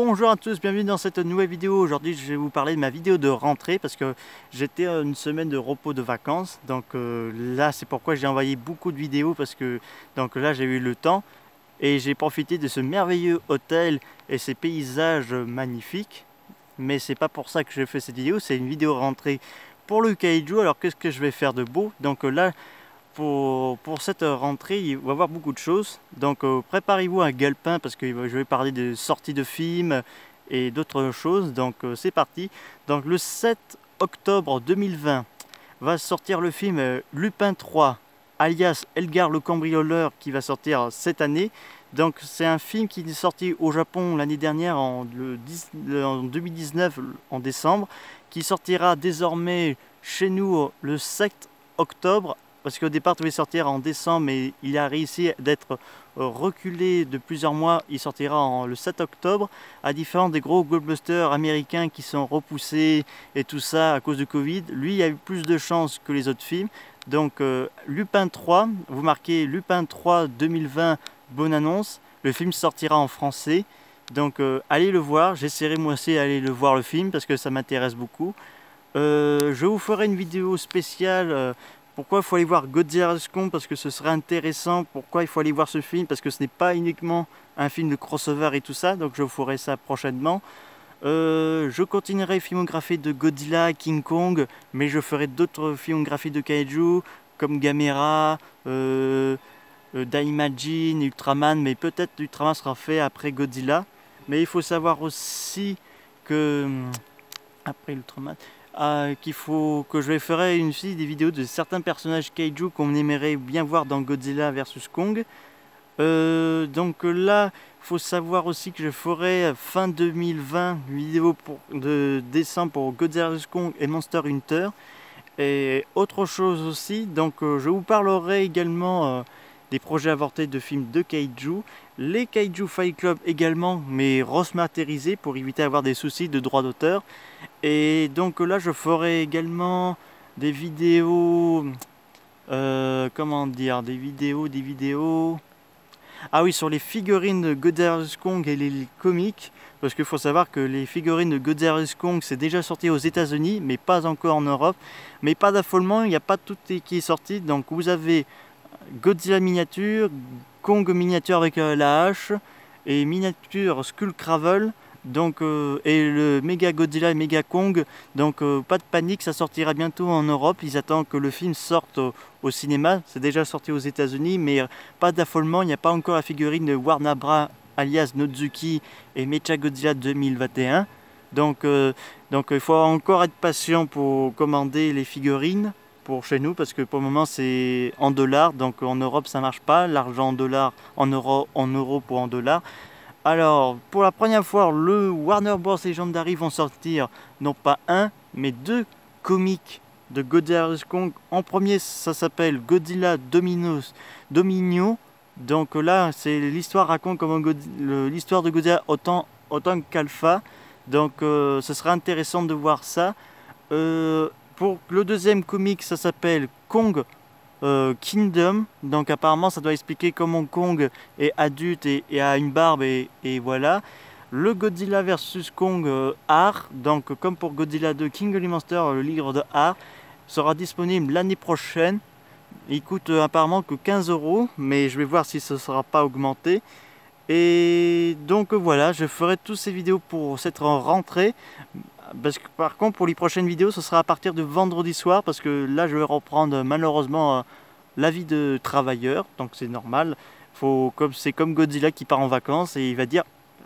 Bonjour à tous, bienvenue dans cette nouvelle vidéo. Aujourd'hui je vais vous parler de ma vidéo de rentrée parce que j'étais une semaine de repos de vacances. Donc là c'est pourquoi j'ai envoyé beaucoup de vidéos parce que là j'ai eu le temps et j'ai profité de ce merveilleux hôtel et ces paysages magnifiques. Mais c'est pas pour ça que je fais cette vidéo, c'est une vidéo rentrée pour le kaiju. Alors qu'est-ce que je vais faire de beau? Donc là pour cette rentrée, il va y avoir beaucoup de choses. Donc préparez-vous un galpin parce que je vais parler de sorties de films et d'autres choses. Donc c'est parti. Donc le 7 octobre 2020 va sortir le film Lupin 3, alias Elgar le cambrioleur, qui va sortir cette année. Donc c'est un film qui est sorti au Japon l'année dernière en 2019 en décembre, qui sortira désormais chez nous le 7 octobre. Parce qu'au départ, il devait sortir en décembre, mais il a réussi d'être reculé de plusieurs mois. Il sortira le 7 octobre, à différence des gros blockbusters américains qui sont repoussés et tout ça à cause du Covid. Lui, il a eu plus de chance que les autres films. Donc, Lupin 3, vous marquez Lupin 3 2020, bonne annonce. Le film sortira en français. Donc, allez le voir. J'essaierai moi aussi d'aller le voir le film parce que ça m'intéresse beaucoup. Je vous ferai une vidéo spéciale. Pourquoi il faut aller voir Godzilla vs Kong, parce que ce serait intéressant. Pourquoi il faut aller voir ce film, parce que ce n'est pas uniquement un film de crossover et tout ça. Donc je vous ferai ça prochainement. Je continuerai filmographie de Godzilla, King Kong, mais je ferai d'autres filmographies de kaiju comme Gamera, Daimajin, Ultraman, mais peut-être Ultraman sera fait après Godzilla. Mais il faut savoir aussi que après Ultraman, qu'il faut que je ferai aussi des vidéos de certains personnages kaiju qu'on aimerait bien voir dans Godzilla vs Kong. Donc là, il faut savoir aussi que je ferai fin 2020 une vidéo de décembre pour Godzilla vs Kong et Monster Hunter. Et autre chose aussi, donc je vous parlerai également des projets avortés de films de kaiju, les Kaiju Fight Club également, mais remasterisés pour éviter d'avoir des soucis de droit d'auteur. Et donc là je ferai également des vidéos, comment dire, des vidéos, ah oui, sur les figurines de Godzilla vs Kong et les comics, parce qu'il faut savoir que les figurines de Godzilla vs Kong c'est déjà sorti aux États-Unis, mais pas encore en Europe. Mais pas d'affolement, il n'y a pas tout qui est sorti. Donc vous avez Godzilla miniature, Kong miniature avec la hache et miniature Skullcravel. Donc et le Mega Godzilla et Mega Kong. Donc pas de panique, ça sortira bientôt en Europe. Ils attendent que le film sorte au cinéma. C'est déjà sorti aux États-Unis, mais pas d'affolement. Il n'y a pas encore la figurine de Warner Bros alias Nozuki et Mecha Godzilla 2021. Donc il faut encore être patient pour commander les figurines pour chez nous, parce que pour le moment c'est en dollars. Donc en Europe ça marche pas, l'argent en dollars, en euros pour en dollars. Alors, pour la première fois, le Warner Bros. Legendary vont sortir non pas un, mais deux comics de Godzilla vs Kong. En premier, ça s'appelle Godzilla Dominio. Donc là, c'est l'histoire raconte comment l'histoire de Godzilla autant qu'Alpha. Donc, ce sera intéressant de voir ça. Pour le deuxième comic, ça s'appelle Kong Kingdom. Donc apparemment ça doit expliquer comment Kong est adulte et a une barbe et voilà. Le Godzilla vs Kong Art, donc comme pour Godzilla 2 King of the Monsters, le livre de Art sera disponible l'année prochaine. Il coûte apparemment que 15 €, mais je vais voir si ce ne sera pas augmenté. Et donc voilà, je ferai toutes ces vidéos pour cette rentrée. Parce que par contre pour les prochaines vidéos ce sera à partir de vendredi soir, parce que là je vais reprendre malheureusement la vie de travailleur, donc c'est normal. C'est comme Godzilla qui part en vacances et il va dire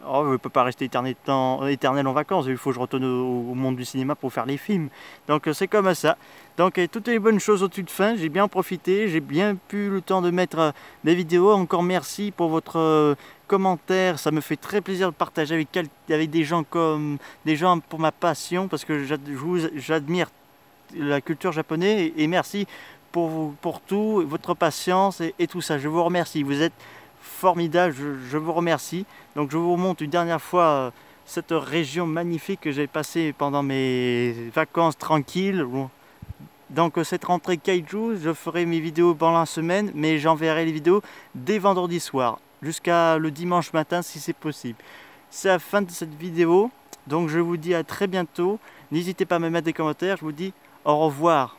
oh, je ne peux pas rester éternel en vacances, il faut que je retourne au monde du cinéma pour faire les films. Donc c'est comme ça. Donc toutes les bonnes choses au-dessus de fin, j'ai bien profité, j'ai bien pu le temps de mettre des vidéos. Encore merci pour votre commentaire, ça me fait très plaisir de partager avec des gens pour ma passion, parce que j'admire la culture japonaise et merci pour tout, votre patience et tout ça. Je vous remercie, vous êtes formidable, je vous remercie. Donc je vous remonte une dernière fois cette région magnifique que j'ai passée pendant mes vacances tranquilles. Donc cette rentrée kaiju, je ferai mes vidéos pendant la semaine, mais j'enverrai les vidéos dès vendredi soir, jusqu'à le dimanche matin si c'est possible. c'est la fin de cette vidéo. Donc je vous dis à très bientôt. N'hésitez pas à me mettre des commentaires. Je vous dis au revoir.